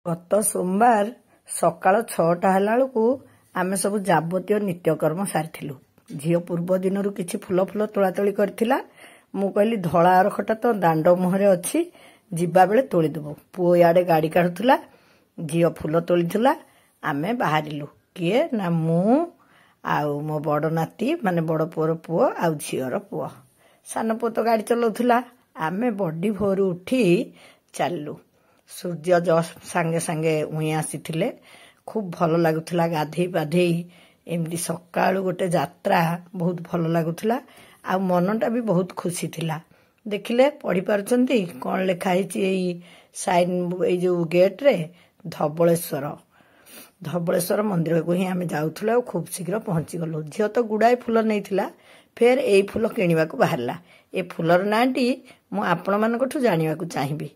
गत सोमवार सकाळ 6टा ହେଲା ବେଳକୁ ଆମେ ସବୁ ଯାବତୀୟ ନିତ୍ୟକର୍ମ ସାରିଥିଲୁ। ଝିଅ ପୂର୍ବ ଦିନରୁ କିଛି ଫୁଲ ଫୁଲ ତୋଳାତୋଳି କରିଥିଲା। ମୁଁ କହିଲି ଧଳା ଅରଖଟା ତ ଦାଣ୍ଡ ମୁହଁରେ ଅଛି, ଯିବା ବେଳେ ତୋଳିଦେବୁ। ପୁଅ ଇଆଡ଼େ ଗାଡ଼ି କାଢୁଥିଲା, ଝିଅ ଫୁଲ ତୋଳିଥିଲା। ଆମେ ବାହାରିଲୁ। କିଏ ନା ମୁଁ ଆଉ ମୋ ବଡ଼ ନାତି, ମାନେ ବଡ଼ ପୁଅର ପୁଅ ଆଉ ଝିଅର ପୁଅ। ସାନ ପୁଅ ତ ଗାଡ଼ି ଚଲାଉଥିଲା। ଆମେ ବଡ଼ି ଭୋରୁ ଉଠି ଚାଲିଲୁ। ସୂର୍ଯ୍ୟ ଜଷ୍ଟ ସାଙ୍ଗେ ସାଙ୍ଗେ ଉଇଁ ଆସିଥିଲେ। ଖୁବ୍ ଭଲ ଲାଗୁଥିଲା ଗାଧେଇ ପାଧେଇ ଏମିତି ସକାଳୁ ଗୋଟେ ଯାତ୍ରା, ବହୁତ ଭଲ ଲାଗୁଥିଲା। ଆଉ ମନଟା ବି ବହୁତ ଖୁସି ଥିଲା। ଦେଖିଲେ, ପଢ଼ିପାରୁଛନ୍ତି କ'ଣ ଲେଖା ହେଇଛି ଏଇ ସାଇନ୍, ଏଇ ଯେଉଁ ଗେଟ୍ରେ? ଧବଳେଶ୍ୱର ମନ୍ଦିରକୁ ହିଁ ଆମେ ଯାଉଥିଲୁ ଆଉ ଖୁବ୍ ଶୀଘ୍ର ପହଞ୍ଚିଗଲୁ। ଝିଅ ତ ଗୁଡ଼ାଏ ଫୁଲ ନେଇଥିଲା, ଫେର୍ ଏଇ ଫୁଲ କିଣିବାକୁ ବାହାରିଲା। ଏ ଫୁଲର ନାଁଟି ମୁଁ ଆପଣମାନଙ୍କଠୁ ଜାଣିବାକୁ ଚାହିଁବି।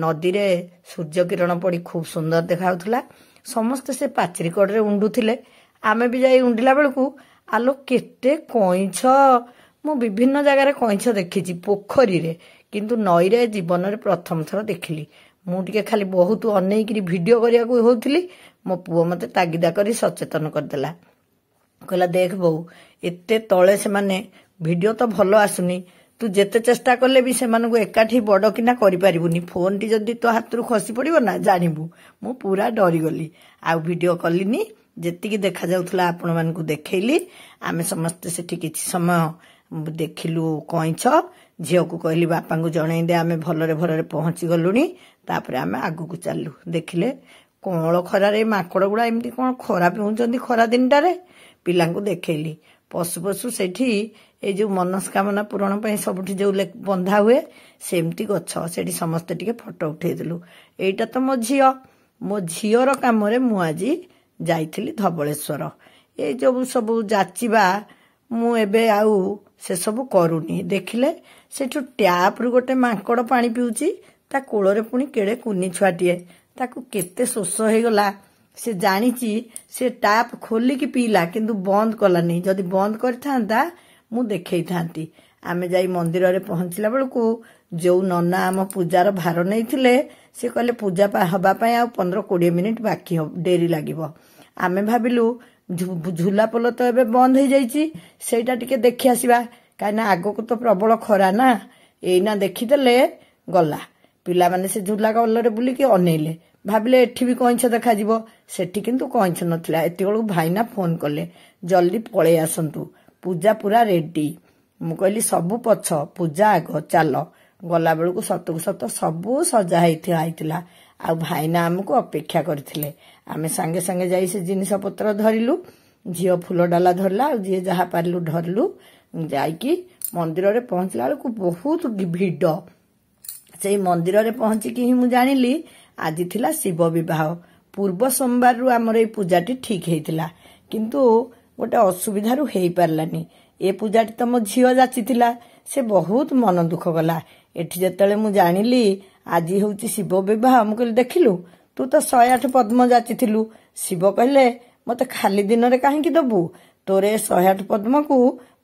ନଦୀରେ ସୂର୍ଯ୍ୟ କିରଣ ପଡ଼ି ଖୁବ୍ ସୁନ୍ଦର ଦେଖାଯାଉଥିଲା। ସମସ୍ତେ ସେ ପାଚେରୀ କଡ଼ରେ ଉଣ୍ଡୁଥିଲେ। ଆମେ ବି ଯାଇ ଉଣ୍ଡିଲା ବେଳକୁ ଆଲୋ କେତେ କଇଁଛ! ମୁଁ ବିଭିନ୍ନ ଜାଗାରେ କଇଁଛ ଦେଖିଛି, ପୋଖରୀରେ, କିନ୍ତୁ ନଈରେ ଜୀବନରେ ପ୍ରଥମ ଥର ଦେଖିଲି। ମୁଁ ଟିକେ ଖାଲି ବହୁତ ଅନେଇକିରି ଭିଡ଼ିଓ କରିବାକୁ ହେଉଥିଲି। ମୋ ପୁଅ ମୋତେ ତାଗିଦା କରି ସଚେତନ କରିଦେଲା। କହିଲା, ଦେଖ ବୋଉ, ଏତେ ତଳେ ସେମାନେ, ଭିଡ଼ିଓ ତ ଭଲ ଆସୁନି, ତୁ ଯେତେ ଚେଷ୍ଟା କଲେ ବି ସେମାନଙ୍କୁ ଏକାଠି ବଡ଼ କିନା କରିପାରିବୁନି। ଫୋନ୍ଟି ଯଦି ତୋ ହାତରୁ ଖସି ପଡ଼ିବ ନା, ଜାଣିବୁ। ମୁଁ ପୁରା ଡରିଗଲି, ଆଉ ଭିଡ଼ିଓ କଲିନି। ଯେତିକି ଦେଖାଯାଉଥିଲା ଆପଣମାନଙ୍କୁ ଦେଖେଇଲି। ଆମେ ସମସ୍ତେ ସେଠି କିଛି ସମୟ ଦେଖିଲୁ କଇଁଛ। ଝିଅକୁ କହିଲି ବାପାଙ୍କୁ ଜଣେଇ ଦେ, ଆମେ ଭଲରେ ଭଲରେ ପହଞ୍ଚି ଗଲୁଣି। ତାପରେ ଆମେ ଆଗକୁ ଚାଲିଲୁ। ଦେଖିଲେ, କଅଁଳ ଖରାରେ ମାଙ୍କଡ଼ ଗୁଡ଼ା ଏମିତି କ'ଣ ଖରା ପିଉଛନ୍ତି ଖରା ଦିନଟାରେ। ପିଲାଙ୍କୁ ଦେଖେଇଲି। ପଶୁ ପଶୁ ସେଠି ଏଇ ଯେଉଁ ମନସ୍କାମନା ପୂରଣ ପାଇଁ ସବୁଠି ଯେଉଁ ବନ୍ଧା ହୁଏ, ସେମିତି ଗଛ, ସେଠି ସମସ୍ତେ ଟିକେ ଫଟୋ ଉଠେଇଦେଲୁ। ଏଇଟା ତ ମୋ ଝିଅ। ମୋ ଝିଅର କାମରେ ମୁଁ ଆଜି ଯାଇଥିଲି ଧବଳେଶ୍ୱର। ଏଇ ଯେଉଁ ସବୁ ଯାଚିବା ମୁଁ ଏବେ ଆଉ ସେସବୁ କରୁନି। ଦେଖିଲେ, ସେଠୁ ଟ୍ୟାପ୍ରୁ ଗୋଟେ ମାଙ୍କଡ଼ ପାଣି ପିଉଛି, ତା କୋଳରେ ପୁଣି କେଡ଼େ କୁନି ଛୁଆଟିଏ। ତାକୁ କେତେ ଶୋଷ ହେଇଗଲା, ସେ ଜାଣିଛି। ସେ ଟ୍ୟାପ୍ ଖୋଲିକି ପିଇଲା, କିନ୍ତୁ ବନ୍ଦ କଲାନି। ଯଦି ବନ୍ଦ କରିଥାନ୍ତା ମୁଁ ଦେଖେଇଥାନ୍ତି। ଆମେ ଯାଇ ମନ୍ଦିରରେ ପହଞ୍ଚିଲା ବେଳକୁ ଯେଉଁ ନନା ଆମ ପୂଜାର ଭାର ନେଇଥିଲେ, ସେ କହିଲେ ପୂଜା ହେବା ପାଇଁ ଆଉ 15-20 ମିନିଟ୍ ବାକି ଡେରି ଲାଗିବ। ଆମେ ଭାବିଲୁ ଝୁଲାପୋଲ ତ ଏବେ ବନ୍ଦ ହେଇଯାଇଛି, ସେଇଟା ଟିକେ ଦେଖି ଆସିବା, କାହିଁକିନା ଆଗକୁ ତ ପ୍ରବଳ ଖରା ନା। ଏଇନା ଦେଖିଦେଲେ ଗଲା। ପିଲାମାନେ ସେ ଝୁଲା କଲରେ ବୁଲିକି ଅନେଇଲେ, ଭାବିଲେ ଏଠି ବି କଇଁଛ ଦେଖାଯିବ। ସେଠି କିନ୍ତୁ କଇଁଛ ନଥିଲା। ଏତେବେଳକୁ ଭାଇନା ଫୋନ୍ କଲେ, ଜଲ୍ଦି ପଳେଇ ଆସନ୍ତୁ, ପୂଜା ପୁରା ରେଡି। ମୁଁ କହିଲି ସବୁ ପଛ, ପୂଜା ଆଗ, ଚାଲ। ଗଲାବେଳକୁ ସତକୁ ସତ ସବୁ ସଜା ହେଇଥିଲା। ଆଉ ଭାଇନା ଆମକୁ ଅପେକ୍ଷା କରିଥିଲେ। ଆମେ ସାଙ୍ଗେ ସାଙ୍ଗେ ଯାଇ ସେ ଜିନିଷପତ୍ର ଧରିଲୁ। ଝିଅ ଫୁଲ ଡାଲା ଧରିଲା, ଆଉ ଯିଏ ଯାହା ପାରିଲୁ ଧରିଲୁ। ଯାଇକି ମନ୍ଦିରରେ ପହଞ୍ଚିଲା ବେଳକୁ ବହୁତ ଭିଡ଼। ସେଇ ମନ୍ଦିରରେ ପହଞ୍ଚିକି ହିଁ ମୁଁ ଜାଣିଲି ଆଜି ଥିଲା ଶିବ ବିବାହ। ପୂର୍ବ ସୋମବାରରୁ ଆମର ଏଇ ପୂଜାଟି ଠିକ୍ ହେଇଥିଲା, କିନ୍ତୁ ଗୋଟେ ଅସୁବିଧାରୁ ହେଇପାରିଲାନି। ଏ ପୂଜାଟି ତ ମୋ ଝିଅ ଯାଚିଥିଲା, ସେ ବହୁତ ମନ ଦୁଃଖ କଲା। ଏଠି ଯେତେବେଳେ ମୁଁ ଜାଣିଲି ଆଜି ହେଉଛି ଶିବ ବିବାହ, ମୁଁ କହିଲି ଦେଖିଲୁ, ତୁ ତ 108 ପଦ୍ମ ଯାଚିଥିଲୁ। ଶିବ କହିଲେ, ମୋତେ ଖାଲି ଦିନରେ କାହିଁକି ଦେବୁ? ତୋର ଏ 108 ପଦ୍ମକୁ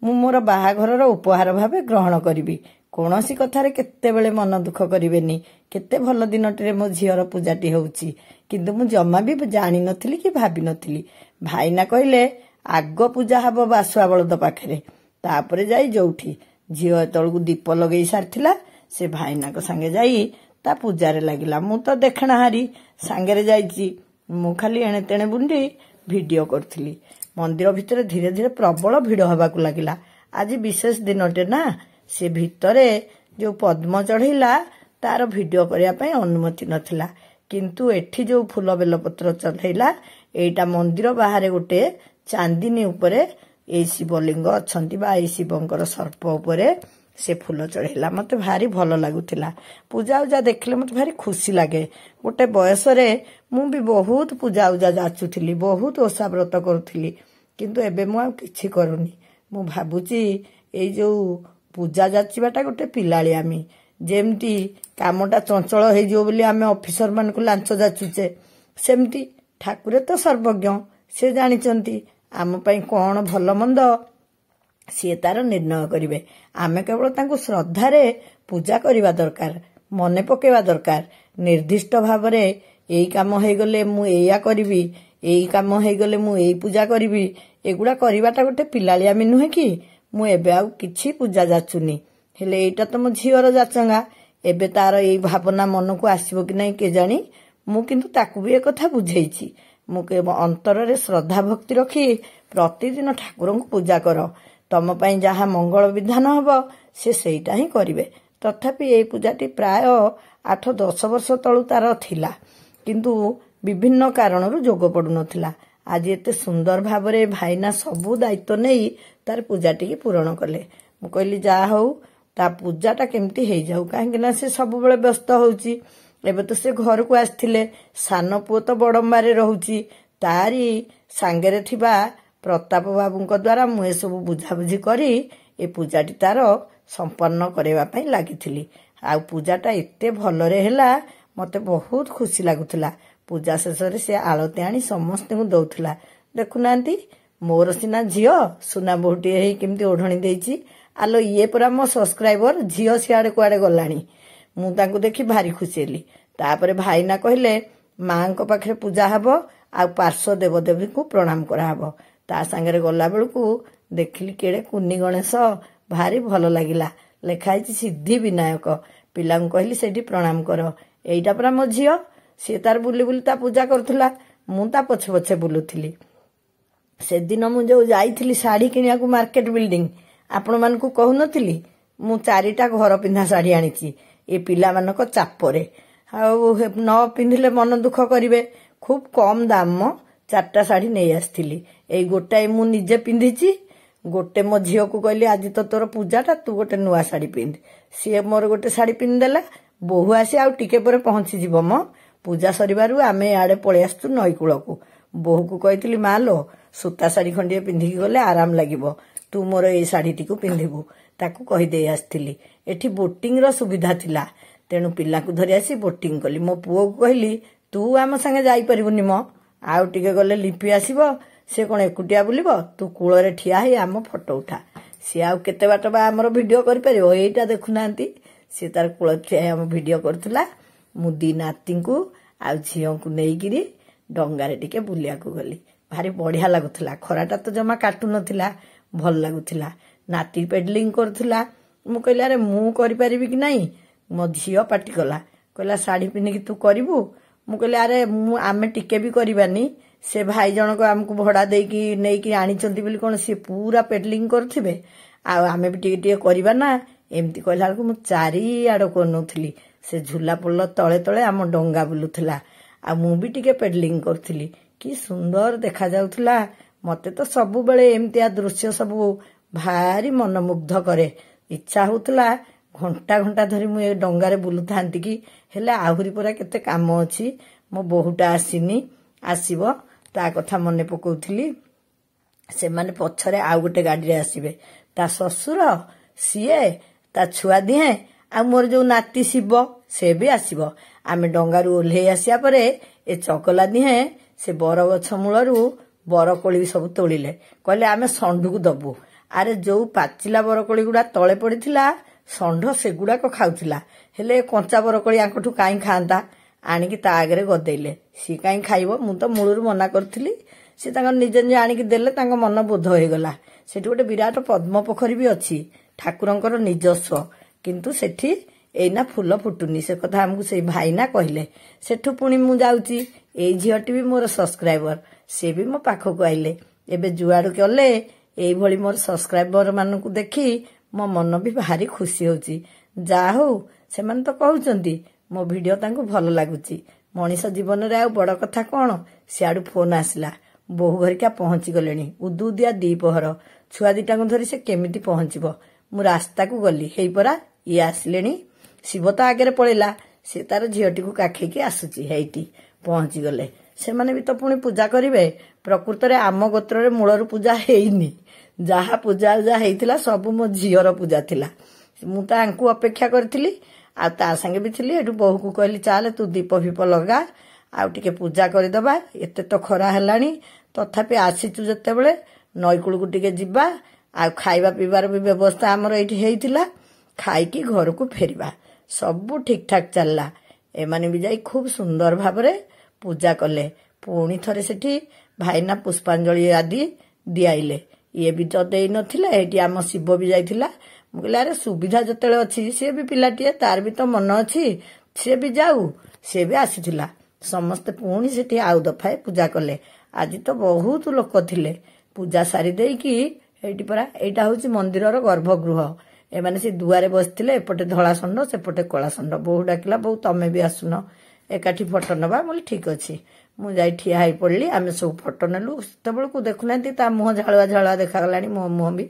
ମୁଁ ମୋର ବାହାଘରର ଉପହାର ଭାବେ ଗ୍ରହଣ କରିବି। କୌଣସି କଥାରେ କେତେବେଳେ ମନ ଦୁଃଖ କରିବେନି। କେତେ ଭଲ ଦିନଟିରେ ମୋ ଝିଅର ପୂଜାଟି ହେଉଛି। କିନ୍ତୁ ମୁଁ ଜମା ବି ଜାଣିନଥିଲି କି ଭାବିନଥିଲି। ଭାଇନା କହିଲେ ଆଗ ପୂଜା ହେବ ବାସୁଆ ବଳଦ ପାଖରେ, ତାପରେ ଯାଇ ଯୋଉଠି। ଝିଅ ଏତେବେଳକୁ ଦୀପ ଲଗେଇ ସାରିଥିଲା। ସେ ଭାଇନାଙ୍କ ସାଙ୍ଗେ ଯାଇ ତା ପୂଜାରେ ଲାଗିଲା। ମୁଁ ତ ଦେଖଣାହାରି ସାଙ୍ଗରେ ଯାଇଛି। ମୁଁ ଖାଲି ଏଣେ ତେଣେ ବୁଣ୍ଡି ଭିଡ଼ିଓ କରୁଥିଲି। ମନ୍ଦିର ଭିତରେ ଧୀରେ ଧୀରେ ପ୍ରବଳ ଭିଡ଼ ହେବାକୁ ଲାଗିଲା। ଆଜି ବିଶେଷ ଦିନଟେ ନା, ସେ ଭିତରେ ଯେଉଁ ପଦ୍ମ ଚଢ଼େଇଲା, ତାର ଭିଡ଼ିଓ କରିବା ପାଇଁ ଅନୁମତି ନଥିଲା। କିନ୍ତୁ ଏଠି ଯେଉଁ ଫୁଲ ବେଲପତ୍ର ଚଢ଼େଇଲା, ଏଇଟା ମନ୍ଦିର ବାହାରେ ଗୋଟେ ଚାନ୍ଦିନୀ ଉପରେ ଏଇ ଶିବଲିଙ୍ଗ ଅଛନ୍ତି, ବା ଏଇ ଶିବଙ୍କର ସର୍ପ ଉପରେ ସେ ଫୁଲ ଚଢ଼େଇଲା। ମୋତେ ଭାରି ଭଲ ଲାଗୁଥିଲା। ପୂଜା ଉଜା ଦେଖିଲେ ମୋତେ ଭାରି ଖୁସି ଲାଗେ। ଗୋଟେ ବୟସରେ ମୁଁ ବି ବହୁତ ପୂଜା ଉଜା ଯାଚୁଥିଲି, ବହୁତ ଓଷା ବ୍ରତ କରୁଥିଲି, କିନ୍ତୁ ଏବେ ମୁଁ ଆଉ କିଛି କରୁନି। ମୁଁ ଭାବୁଛି ଏଇ ଯେଉଁ ପୂଜା ଯାଚିବାଟା ଗୋଟେ ପିଲାଳିଆମି। ଯେମିତି କାମଟା ଚଞ୍ଚଳ ହେଇଯିବ ବୋଲି ଆମେ ଅଫିସରମାନଙ୍କୁ ଲାଞ୍ଚ ଯାଚୁଛେ, ସେମିତି ଠାକୁରେ ତ ସର୍ବଜ୍ଞ। ସେ ଜାଣିଛନ୍ତି ଆମ ପାଇଁ କ'ଣ ଭଲ ମନ୍ଦ, ସିଏ ତାର ନିର୍ଣ୍ଣୟ କରିବେ। ଆମେ କେବଳ ତାଙ୍କୁ ଶ୍ରଦ୍ଧାରେ ପୂଜା କରିବା ଦରକାର, ମନେ ପକେଇବା ଦରକାର। ନିର୍ଦ୍ଦିଷ୍ଟ ଭାବରେ ଏଇ କାମ ହେଇଗଲେ ମୁଁ ଏଇଆ କରିବି, ଏଇ କାମ ହେଇଗଲେ ମୁଁ ଏଇ ପୂଜା କରିବି, ଏଗୁଡ଼ା କରିବାଟା ଗୋଟେ ପିଲାଳିଆମି ନୁହେଁ କି? ମୁଁ ଏବେ ଆଉ କିଛି ପୂଜା ଯାଚୁନି। ହେଲେ ଏଇଟା ତ ମୋ ଝିଅର ଯାଚଙ୍ଗା। ଏବେ ତାର ଏଇ ଭାବନା ମନକୁ ଆସିବ କି ନାହିଁ କେଜାଣି। ମୁଁ କିନ୍ତୁ ତାକୁ ବି ଏକଥା ବୁଝେଇଛି। ମୁଁ ଅନ୍ତରରେ ଶ୍ରଦ୍ଧା ଭକ୍ତି ରଖି ପ୍ରତିଦିନ ଠାକୁରଙ୍କୁ ପୂଜା କର। ତମ ପାଇଁ ଯାହା ମଙ୍ଗଳ ବିଧାନ ହବ ସେ ସେଇଟା ହିଁ କରିବେ। ତଥାପି ଏଇ ପୂଜାଟି ପ୍ରାୟ 8-10 ବର୍ଷ ତଳୁ ତାର ଥିଲା, କିନ୍ତୁ ବିଭିନ୍ନ କାରଣରୁ ଯୋଗ ପଡୁନଥିଲା। ଆଜି ଏତେ ସୁନ୍ଦର ଭାବରେ ଭାଇନା ସବୁ ଦାୟିତ୍ୱ ନେଇ ତାର ପୂଜାଟିକି ପୂରଣ କଲେ। ମୁଁ କହିଲି ଯାହା ହଉ, ତା ପୂଜାଟା କେମିତି ହେଇଯାଉ, କାହିଁକି ନା ସେ ସବୁବେଳେ ବ୍ୟସ୍ତ ହଉଛି। ଏବେ ତ ସେ ଘରକୁ ଆସିଥିଲେ। ସାନ ପୁଅ ତ ବଡମ୍ବାରେ ରହୁଛି। ତାରି ସାଙ୍ଗରେ ଥିବା ପ୍ରତାପ ବାବୁଙ୍କ ଦ୍ୱାରା ମୁଁ ଏସବୁ ବୁଝାବୁଝି କରି ଏ ପୂଜାଟି ତାର ସମ୍ପନ୍ନ କରିବା ପାଇଁ ଲାଗିଥିଲି। ଆଉ ପୂଜାଟା ଏତେ ଭଲରେ ହେଲା, ମତେ ବହୁତ ଖୁସି ଲାଗୁଥିଲା। ପୂଜା ଶେଷରେ ସେ ଆଳତି ଆଣି ସମସ୍ତଙ୍କୁ ଦଉଥିଲା। ଦେଖୁନାହାନ୍ତି, ମୋର ସିନା ଝିଅ ସୁନା ବୋହୂଟିଏ ହେଇ କେମିତି ଓଢ଼ଣୀ ଦେଇଛି। ଆଲୋ, ଇଏ ପରା ମୋ ସବସ୍କ୍ରାଇବର। ଝିଅ ସିଆଡେ କୁଆଡେ ଗଲାଣି। ମୁଁ ତାଙ୍କୁ ଦେଖି ଭାରି ଖୁସି ହେଲି। ତାପରେ ଭାଇନା କହିଲେ ମାଙ୍କ ପାଖରେ ପୂଜା ହବ ଆଉ ପାର୍ଶ୍ୱ ଦେବଦେବୀଙ୍କୁ ପ୍ରଣାମ କରାହବ। ତା ସାଙ୍ଗରେ ଗଲା ବେଳକୁ ଦେଖିଲି କେଡ଼େ କୁନି ଗଣେଶ, ଭାରି ଭଲ ଲାଗିଲା। ଲେଖା ହେଇଛି ସିଦ୍ଧି ବିନାୟକ। ପିଲାଙ୍କୁ କହିଲି ସେଇଠି ପ୍ରଣାମ କର। ଏଇଟା ପରା ମୋ ଝିଅ। ସିଏ ତାର ବୁଲି ବୁଲି ତା ପୂଜା କରୁଥିଲା, ମୁଁ ତା ପଛେ ପଛେ ବୁଲୁଥିଲି। ସେଦିନ ମୁଁ ଯୋଉ ଯାଇଥିଲି ଶାଢ଼ୀ କିଣିବାକୁ ମାର୍କେଟ ବିଲ୍ଡିଂ, ଆପଣମାନଙ୍କୁ କହୁନଥିଲି ମୁଁ 4ଟା ଘର ପିନ୍ଧା ଶାଢ଼ୀ ଆଣିଛି ଏ ପିଲାମାନଙ୍କ ଚାପରେ। ଆଉ ନ ପିନ୍ଧିଲେ ମନ ଦୁଃଖ କରିବେ। ଖୁବ୍ କମ୍ ଦାମ 4ଟା ଶାଢ଼ୀ ନେଇ ଆସିଥିଲି। ଏଇ ଗୋଟାଏ ମୁଁ ନିଜେ ପିନ୍ଧିଛି, ଗୋଟେ ମୋ ଝିଅକୁ କହିଲି ଆଜି ତ ତୋର ପୂଜାଟା, ତୁ ଗୋଟେ ନୂଆ ଶାଢ଼ୀ ପିନ୍ଧ। ସିଏ ମୋର ଗୋଟେ ଶାଢ଼ୀ ପିନ୍ଧିଦେଲା। ବୋହୂ ଆସି ଆଉ ଟିକେ ପରେ ପହଞ୍ଚିଯିବ ମ। ପୂଜା ସରିବାରୁ ଆମେ ଆଡ଼େ ପଳେଇ ଆସିଛୁ ନଈକୂଳକୁ। ବୋହୂକୁ କହିଥିଲି ମା ଲୋ, ସୂତା ଶାଢ଼ୀ ଖଣ୍ଡିଏ ପିନ୍ଧିକି ଗଲେ ଆରାମ ଲାଗିବ। ତୁ ମୋର ଏଇ ଶାଢ଼ୀଟିକୁ ପିନ୍ଧିବୁ। ତାକୁ କହିଦେଇ ଆସିଥିଲି। ଏଠି ବୋଟିଂର ସୁବିଧା ଥିଲା, ତେଣୁ ପିଲାକୁ ଧରି ଆସି ବୋଟିଂ କଲି। ମୋ ପୁଅକୁ କହିଲି ତୁ ଆମ ସାଙ୍ଗେ ଯାଇପାରିବୁନି ମ, ଆଉ ଟିକେ ଗଲେ ଲିପି ଆସିବ। ସେ କ'ଣ ଏକୁଟିଆ ବୁଲିବ? ତୁ କୂଳରେ ଠିଆ ହେଇ ଆମ ଫଟୋ ଉଠା। ସିଏ ଆଉ କେତେ ବାଟ ବା ଆମର ଭିଡ଼ିଓ କରିପାରିବ? ଏଇଟା ଦେଖୁନାହାନ୍ତି, ସିଏ ତାର କୂଳରେ ଠିଆ ହେଇ ଆମ ଭିଡ଼ିଓ କରୁଥିଲା। ମୁଁ 2 ନାତିଙ୍କୁ ଆଉ ଝିଅଙ୍କୁ ନେଇକିରି ଡଙ୍ଗାରେ ଟିକେ ବୁଲିବାକୁ ଗଲି। ଭାରି ବଢ଼ିଆ ଲାଗୁଥିଲା। ଖରାଟା ତ ଜମା କାଟୁ ନଥିଲା, ଭଲ ଲାଗୁଥିଲା। ନାତି ପେଡଲିଂ କରୁଥିଲା। ମୁଁ କହିଲି ଆରେ ମୁଁ କରିପାରିବି କି ନାହିଁ? ମୋ ଝିଅ ପାଟି କଲା, କହିଲା ଶାଢ଼ୀ ପିନ୍ଧିକି ତୁ କରିବୁ? ମୁଁ କହିଲି ଆରେ ଆମେ ଟିକେ ବି କରିବାନି। ସେ ଭାଇ ଜଣକ ଆମକୁ ଭଡ଼ା ଦେଇକି ନେଇକି ଆଣିଛନ୍ତି ବୋଲି କ'ଣ ସିଏ ପୁରା ପେଡଲିଂ କରୁଥିବେ? ଆଉ ଆମେ ବି ଟିକେ ଟିକେ କରିବା ନା। ଏମିତି କହିଲା ବେଳକୁ ମୁଁ ଚାରିଆଡ଼କୁ ଅନଉଥିଲି। ସେ ଝୁଲା ପୋଲ ତଳେ ତଳେ ଆମ ଡଙ୍ଗା ବୁଲୁଥିଲା, ଆଉ ମୁଁ ବି ଟିକେ ପେଡଲିଂ କରୁଥିଲି। କି ସୁନ୍ଦର ଦେଖାଯାଉଥିଲା। ମତେ ତ ସବୁବେଳେ ଏମିତିଆ ଦୃଶ୍ୟ ସବୁ ଭାରି ମନମୁଗ୍ଧ କରେ। ଇଚ୍ଛା ହଉଥିଲା ଘଣ୍ଟା ଘଣ୍ଟା ଧରି ମୁଁ ଏ ଡଙ୍ଗାରେ ବୁଲୁଥାନ୍ତି କି। ହେଲେ ଆହୁରି ପୁରା କେତେ କାମ ଅଛି। ମୋ ବୋହୂଟା ଆସିନି, ଆସିବ, ତା କଥା ମନେ ପକଉଥିଲି। ସେମାନେ ପଛରେ ଆଉ ଗୋଟେ ଗାଡ଼ିରେ ଆସିବେ। ତା ଶ୍ୱଶୁର, ସିଏ, ତା ଛୁଆ ଦିହେଁ, ଆଉ ମୋର ଯୋଉ ନାତି ଶିବ, ସେ ବି ଆସିବ। ଆମେ ଡଙ୍ଗାରୁ ଓହ୍ଲେଇ ଆସିବା ପରେ ଏ ଚଗଲା ଦିହେଁ ସେ ବରଗଛ ମୂଳରୁ ବରକୋଳି ସବୁ ତୋଳିଲେ। କହିଲେ ଆମେ ଷଣ୍ଢକୁ ଦବୁ। ଆରେ ଯୋଉ ପାଚିଲା ବରକୋଳି ଗୁଡ଼ା ତଳେ ପଡ଼ିଥିଲା, ଷଣ୍ଢ ସେଗୁଡ଼ାକ ଖାଉଥିଲା। ହେଲେ କଞ୍ଚା ବରକୋଳି ଆଙ୍କଠୁ କାହିଁ ଖାଆନ୍ତା? ଆଣିକି ତା ଆଗରେ ଗଦେଇଲେ। ସିଏ କାହିଁ ଖାଇବ? ମୁଁ ତ ମୂଳରୁ ମନା କରିଥିଲି। ସେ ତାଙ୍କର ନିଜେ ନିଜେ ଆଣିକି ଦେଲେ, ତାଙ୍କ ମନ ବୋଧ ହେଇଗଲା। ସେଠି ଗୋଟେ ବିରାଟ ପଦ୍ମ ପୋଖରୀ ବି ଅଛି, ଠାକୁରଙ୍କର ନିଜସ୍ୱ। କିନ୍ତୁ ସେଠି ଏଇନା ଫୁଲ ଫୁଟୁନି। ସେ କଥା ଆମକୁ ସେଇ ଭାଇନା କହିଲେ। ସେଠୁ ପୁଣି ମୁଁ ଯାଉଛି, ଏଇ ଝିଅଟି ବି ମୋର ସବସ୍କ୍ରାଇବର, ସେ ବି ମୋ ପାଖକୁ ଆଇଲେ। ଏବେ ଯୁଆଡ଼ୁ ଗଲେ ଏଇଭଳି ମୋର ସବସ୍କ୍ରାଇବର ମାନଙ୍କୁ ଦେଖି ମୋ ମନ ବି ଭାରି ଖୁସି ହେଉଛି। ଯାହା ହଉ, ସେମାନେ ତ କହୁଛନ୍ତି ମୋ ଭିଡ଼ିଓ ତାଙ୍କୁ ଭଲ ଲାଗୁଛି। ମଣିଷ ଜୀବନରେ ଆଉ ବଡ଼ କଥା କ'ଣ? ସିଆଡ଼ୁ ଫୋନ୍ ଆସିଲା, ବୋହୂ ଘରିକା ପହଞ୍ଚି ଗଲେଣି। ଉଦୁଉଦିଆ 2 ପହର। ଛୁଆ ଦିଟାଙ୍କୁ ଧରି ସେ କେମିତି ପହଞ୍ଚିବ? ମୁଁ ରାସ୍ତାକୁ ଗଲି, ହେଇପରା ଇଏ ଆସିଲେଣି। ଶିବ ତ ଆଗରେ ପଳେଇଲା, ସେ ତାର ଝିଅଟିକୁ କାଖେଇକି ଆସୁଛି। ହେଇଟି ପହଞ୍ଚିଗଲେ। ସେମାନେ ବି ତ ପୁଣି ପୂଜା କରିବେ। ପ୍ରକୃତରେ ଆମ ଗୋତ୍ରରେ ମୂଳରୁ ପୂଜା ହେଇନି। ଯାହା ପୂଜା ହେଇଥିଲା ସବୁ ମୋ ଝିଅର ପୂଜା ଥିଲା। ମୁଁ ତାଙ୍କୁ ଅପେକ୍ଷା କରିଥିଲି, ଆଉ ତା ସାଙ୍ଗେ ବି ଥିଲି। ଏଠୁ ବୋହୂକୁ କହିଲି ଚାଲେ ତୁ ଦୀପ ଫିପ ଲଗା, ଆଉ ଟିକେ ପୂଜା କରିଦବା। ଏତେ ତ ଖରା ହେଲାଣି, ତଥାପି ଆସିଛୁ ଯେତେବେଳେ ନଈକୂଳକୁ ଟିକେ ଯିବା। ଆଉ ଖାଇବା ପିଇବାର ବି ବ୍ୟବସ୍ଥା ଆମର ଏଇଠି ହେଇଥିଲା। ଖାଇକି ଘରକୁ ଫେରିବା। ସବୁ ଠିକ୍ ଠାକ୍ ଚାଲିଲା। एमाने भी जाई खूब सुंदर भावरे पूजा कले। पुणी थरे सेठी भाईना पुष्पांजलि आदि दियाइले। ये भी तो देई नथिला, एठी आम शिव भी जाइथिला। मु कहले अरे सुविधा जतेले अछि, से भी पिलाटिए, तार भी तो मन अछि, से भी जाऊ, से भी आसीथिला। समस्ते पुणी सेठी आउ दफाए पूजा कले। आज तो बहुत लोक थिले। पूजा सारी देकी एठी परा एटा होची मंदिरर गर्भगृह। एमाने से दुआरे बसथिले, एपटे धळा षंड सेपटे कला षंड। बहु डाकिला बहु तमे भी आसुन एकाठी फोटो नबा। बोले ठीक अछि। मु जाई ठिया हेई पड़ली। आमे सब फोटो नेलु। सेतेबेलकु देखुनांती ता मुह झाळुआ झाळुआ देखागलानी। मो मुह भी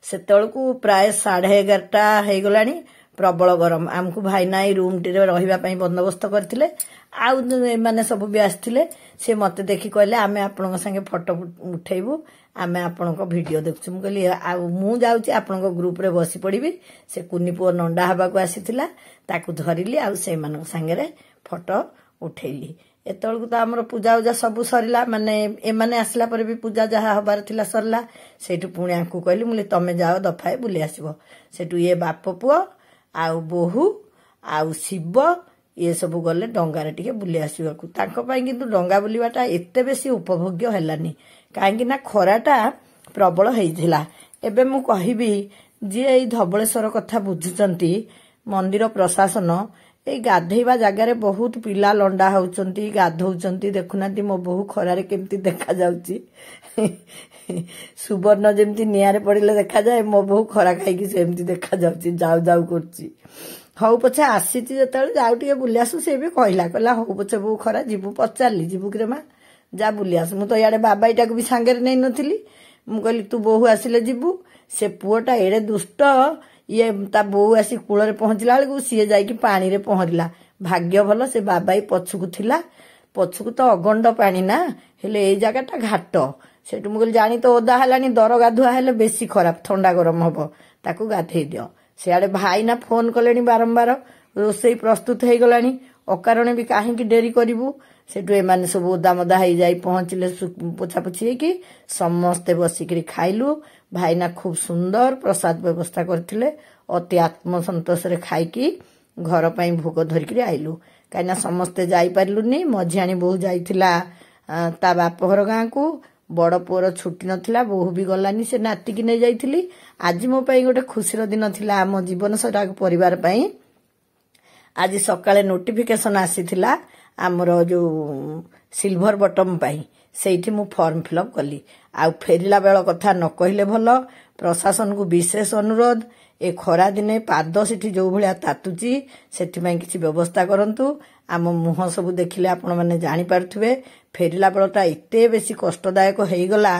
सेतेबेलकु प्राय 11:30 हेई गलानी। प्रबल गरम। आमको भाईना ए रूम टी रहिबा पई बंदोबस्त करथिले। आउ एमाने सब भी आस्थिले। से मते देखि कहले आमे आपनक संगे फोटो उठेबू, आमे आपनक वीडियो देखछु। मु कहली आ मु जाउची आपनक ग्रुप रे बसी पड़िबी। से कुनी पुओ नंडा हबा को आसीथिला, ताकू धरिली आ से मानक संगे रे फोटो उठेली। एतळकु तो हमर पूजा उजा सब सरिला। माने एमाने आसला पर भी पूजा जहा हबार थिला सरला। सेठु पुणी आंकु कहली मुले तमे जाओ दफाए बुली आसीबो। सेठु ये बाप पुओ आउ बोहू आउ शिव ये सब गले डंगारे टिके बुली आसीबाकू। तांको पई किंतु डंगा बुलीबाटा एते बेसी उपभोग्य हेलानी, काहेकि ना खराटा प्रबल हेइथिला। एबे मु कहिबी जे एई धबळेश्वर कथा बुझुचंती मंदिर प्रशासन, ए गाधेइबा जगार बहुत पिला लंडा होउचंती, गाधौचंती। देखुनांती मो बहु खरारे केमती देखा जाउची। सुवर्ण जेमती नियारे पड़िले देखा जाए, मो बहु खरा खाइकी सेमती देखा जाउची, जाउ जाउ करची। हौ पछे आसीची जेतळे जाउ टिके बुली आसु। से भी कहला हौ पछे बहु खरा जीवु। पचारली जीवु कि रे मा, जा बुली आसु। मु तो याडे बाबाईटा को भी सांगेरे नै नथिली। मु कहली तू बहु आसिले जीवु। से पुओटा एडे दुष्ट, ये ता बहु आसी कूଳରେ पहुंचला बेलकु सीए जाइकी पानी रे पहरिला। भाग्य भल से बाबाई पछुकु थिला। पछुकु तो अगंड पानी ना, हेले ए जगाटा घाट। सेठु मु कहली जानी तो ओदा हलानी, दर गाधुआ हेले बेसी खराब, ठंडा गरम हबो, ताकू गाधेई दियो। सियाडे भाईना फोन कलेनी बारंबार, रोसई प्रस्तुत हेई गलानी। अकारणे भी काहेकि डेरी करिवु। सेठु एमाने सब ओदा मदा हेई जाई पहुंचले। पोछापोछि हेकी समस्ते बसिकरी खाइलु। भाईना खूब सुंदर प्रसाद व्यवस्था करथिले। अति आत्मसंतोष रे खाइकी घर पई भोग धरिकरी आइलु। काइना समस्ते जाई पारलुनी। मझियाणी बहु जाइथिला ता बापघर गाँ को। बड़ पुअर छुट्टी नथिला, बहु भी गलानी, से नाती की नै जाइथिली। आज मो पई गोटे खुशीर दिन थिला आम जीवन सारा परिवार पई। आज सकाळे नोटिफिकेशन आसीथिला आमर जो सिल्वर बटन पाई। सेठी मु फॉर्म फिलअप कली। आ फेरिला बेल कथा न कहिले भल। प्रशासन को विशेष अनुरोध, ए खरा दिने पाद सेठी जो भलिया तातुची, सेठी पई किछि व्यवस्था करंतु। आम मुह सब देखिले आपण माने जानि पारथुबे। फेरिला बेलटा एते बेसी कष्टदायक हेई गला,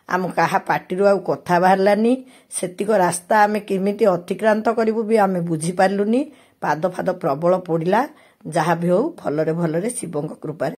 आम काहा पाटिरु आ कथा बाहरलानी। सेतिक रास्ता आमे केमिति अतिक्रांत करिवु भी आमे बुझी पारलुनी। पाद फाद प्रबल पड़िला। जहा भी हो भलरे भलरे शिवंक कृपा।